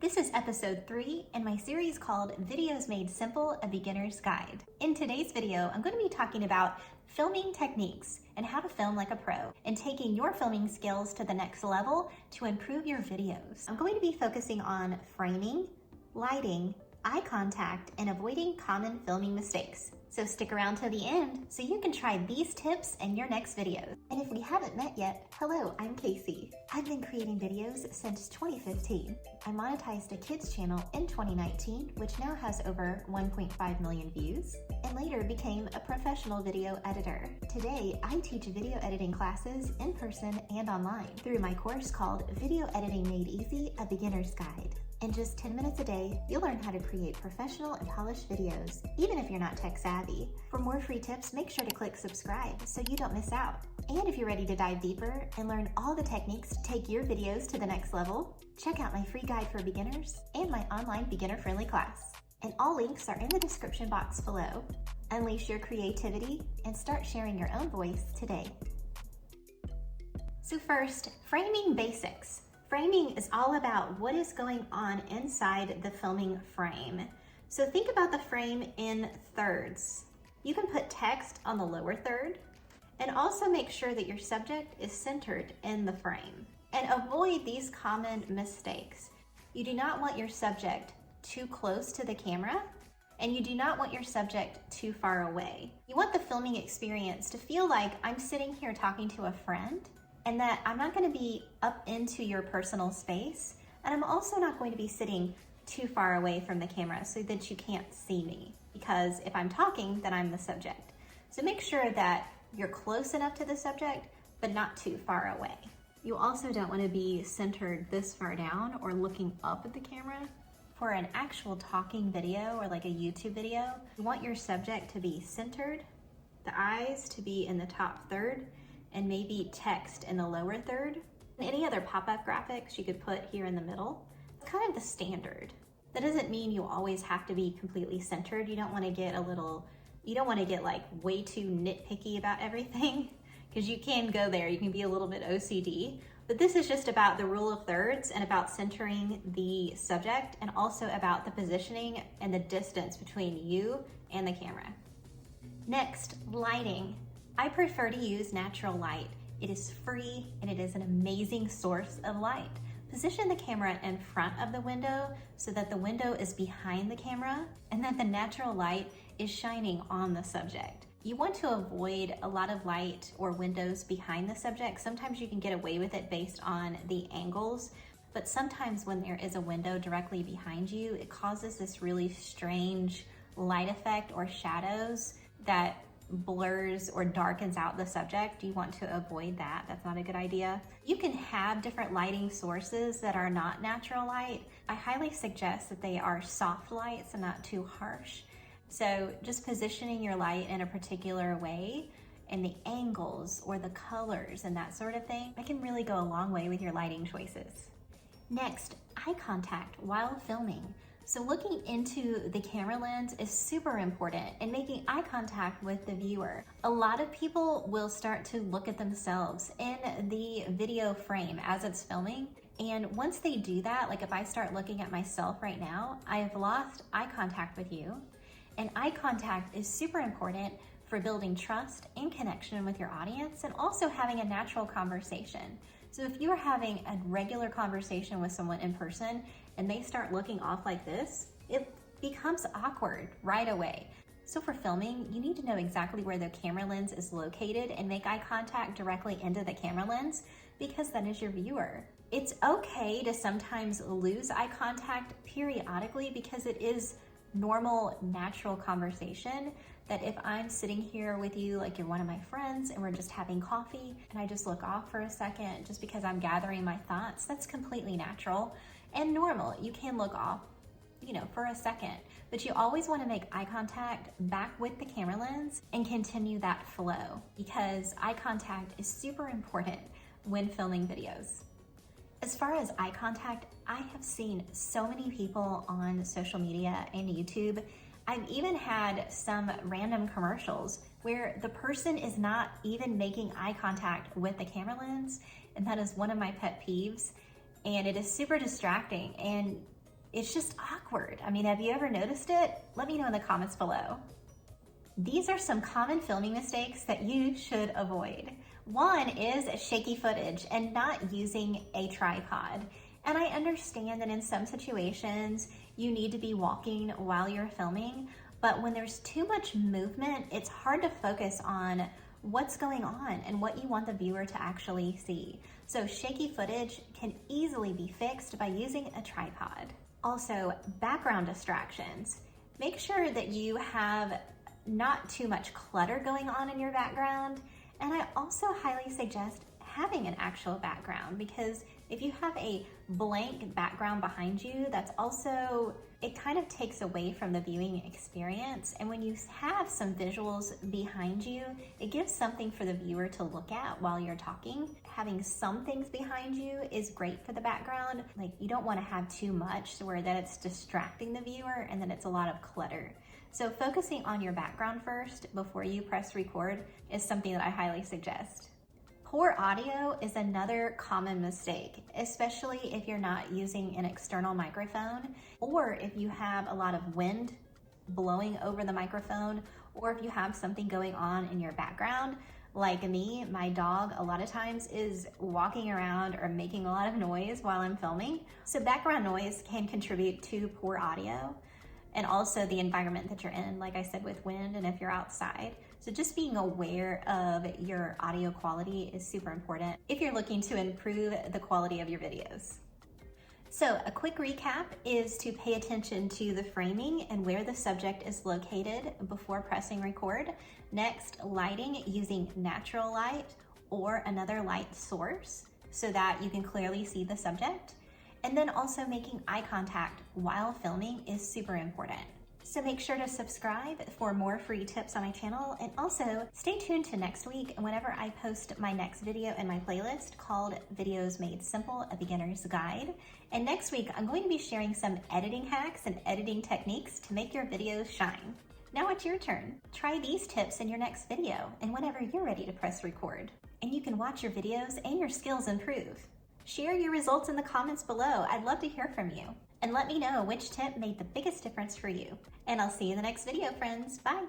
This is episode 3 in my series called Videos Made Simple, A Beginner's Guide. In today's video, I'm going to be talking about filming techniques and how to film like a pro and taking your filming skills to the next level to improve your videos. I'm going to be focusing on framing, lighting, eye contact, and avoiding common filming mistakes. So stick around to the end so you can try these tips in your next videos. And if we haven't met yet, hello, I'm Casey. I've been creating videos since 2015. I monetized a kids channel in 2019, which now has over 1.5 million views, and later became a professional video editor. Today, I teach video editing classes in person and online through my course called Video Editing Made Easy, A Beginner's Guide. In just 10 minutes a day, you'll learn how to create professional and polished videos, even if you're not tech savvy. For more free tips, make sure to click subscribe so you don't miss out. And if you're ready to dive deeper and learn all the techniques to take your videos to the next level, check out my free guide for beginners and my online beginner-friendly class. And all links are in the description box below. Unleash your creativity and start sharing your own voice today. So first, framing basics. Framing is all about what is going on inside the filming frame. So think about the frame in thirds. You can put text on the lower third and also make sure that your subject is centered in the frame. And avoid these common mistakes. You do not want your subject too close to the camera, and you do not want your subject too far away. You want the filming experience to feel like I'm sitting here talking to a friend, and that I'm not going to be up into your personal space, and I'm also not going to be sitting too far away from the camera so that you can't see me, because if I'm talking, then I'm the subject. So make sure that you're close enough to the subject, but not too far away. You also don't want to be centered this far down or looking up at the camera. For an actual talking video or like a YouTube video, you want your subject to be centered, the eyes to be in the top third, and maybe text in the lower third. And any other pop-up graphics you could put here in the middle. It's kind of the standard. That doesn't mean you always have to be completely centered. You don't want to get like way too nitpicky about everything, because you can go there. You can be a little bit OCD. But this is just about the rule of thirds and about centering the subject, and also about the positioning and the distance between you and the camera. Next, lighting. I prefer to use natural light. It is free and it is an amazing source of light. Position the camera in front of the window so that the window is behind the camera and that the natural light is shining on the subject. You want to avoid a lot of light or windows behind the subject. Sometimes you can get away with it based on the angles, but sometimes when there is a window directly behind you, it causes this really strange light effect or shadows that blurs or darkens out the subject. You want to avoid that. That's not a good idea. You can have different lighting sources that are not natural light. I highly suggest that they are soft lights and not too harsh. So just positioning your light in a particular way and the angles or the colors and that sort of thing, that can really go a long way with your lighting choices. Next, eye contact while filming. So looking into the camera lens is super important, and making eye contact with the viewer. A lot of people will start to look at themselves in the video frame as it's filming. And once they do that, like if I start looking at myself right now, I have lost eye contact with you. And eye contact is super important for building trust and connection with your audience, and also having a natural conversation. So if you're having a regular conversation with someone in person and they start looking off like this, it becomes awkward right away. So for filming, you need to know exactly where the camera lens is located and make eye contact directly into the camera lens, because that is your viewer. It's okay to sometimes lose eye contact periodically, because it is normal, natural conversation. That if I'm sitting here with you like you're one of my friends and we're just having coffee and I just look off for a second just because I'm gathering my thoughts, that's completely natural and normal. You can look off, for a second, but you always want to make eye contact back with the camera lens and continue that flow, because eye contact is super important when filming videos. As far as eye contact, I have seen so many people on social media and YouTube. I've even had some random commercials where the person is not even making eye contact with the camera lens, and that is one of my pet peeves. and it is super distracting. And It's just awkward. I mean, have you ever noticed it? Let me know in the comments below. These are some common filming mistakes that you should avoid. One is shaky footage and not using a tripod. And I understand that in some situations you need to be walking while you're filming, but when there's too much movement, it's hard to focus on what's going on and what you want the viewer to actually see. So shaky footage can easily be fixed by using a tripod. Also, background distractions. Make sure that you have not too much clutter going on in your background. And I also highly suggest having an actual background, because if you have a blank background behind you, it kind of takes away from the viewing experience. And when you have some visuals behind you, it gives something for the viewer to look at while you're talking. Having some things behind you is great for the background. Like, you don't want to have too much to where that it's distracting the viewer and then it's a lot of clutter. So focusing on your background first before you press record is something that I highly suggest. Poor audio is another common mistake, especially if you're not using an external microphone, or if you have a lot of wind blowing over the microphone, or if you have something going on in your background. Like me, my dog a lot of times is walking around or making a lot of noise while I'm filming. So background noise can contribute to poor audio, and also the environment that you're in, like I said, with wind and if you're outside. So just being aware of your audio quality is super important if you're looking to improve the quality of your videos. So a quick recap is to pay attention to the framing and where the subject is located before pressing record. Next, lighting using natural light or another light source so that you can clearly see the subject. And then also making eye contact while filming is super important. So make sure to subscribe for more free tips on my channel, and also stay tuned to next week whenever I post my next video in my playlist called Videos Made Simple, A Beginner's Guide. And next week, I'm going to be sharing some editing hacks and editing techniques to make your videos shine. Now it's your turn. Try these tips in your next video and whenever you're ready to press record. And you can watch your videos and your skills improve. Share your results in the comments below. I'd love to hear from you. And let me know which tip made the biggest difference for you. And I'll see you in the next video, friends. Bye.